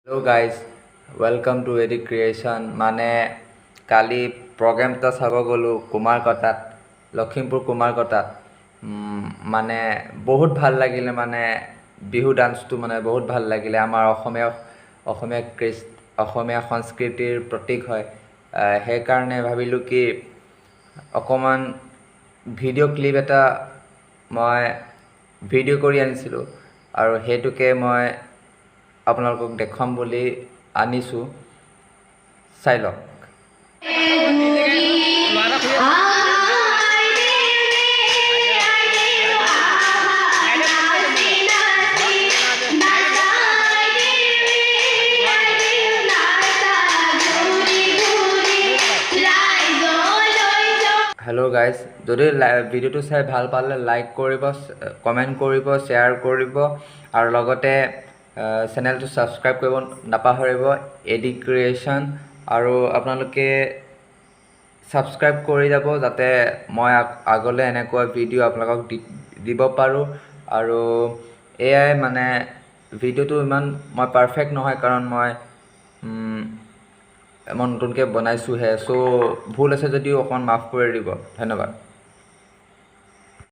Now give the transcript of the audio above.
Hello guys welcome to एडिक creation माने काली प्रोग्राम এটা চাব গ'লো কুমাৰকটাত লখিমপুৰ কুমাৰকটাত মানে বহুত ভাল লাগিলে মানে বিহু ডান্সটো মানে বহুত ভাল লাগিলে আমাৰ অসমীয়া সংস্কৃতিৰ প্ৰতীক হয় সেই কাৰণে ভাবিলোঁ কি অকমান ভিডিঅ' ক্লিপ এটা মই ভিডিঅ' কৰি আনিছিলোঁ আৰু হেতুকে মই আপোনালোকক দেখুৱাম বুলি আনিছোঁ চাই লওক হেল্ল' গাইজ যদি ভিডিঅ'টো চাই ভাল পালে লাইক কৰিব কমেণ্ট কৰিব শ্বেয়াৰ কৰিব আৰু লগতে চেনেলটো ছাবস্ক্ৰাইব কৰিব নাপাহৰিব এডিক ক্ৰিয়েশ্যন আৰু আপোনালোকে ছাবস্ক্ৰাইব কৰি যাব যাতে মই আগলৈ এনেকুৱা ভিডিঅ' আপোনালোকক দিব পাৰোঁ আৰু এয়াই মানে ভিডিঅ'টো ইমান মই পাৰফেক্ট নহয় কাৰণ মই নতুনকৈ বনাইছোঁহে চ' ভুল আছে যদিও অকণ মাফ কৰি দিব ধন্যবাদ।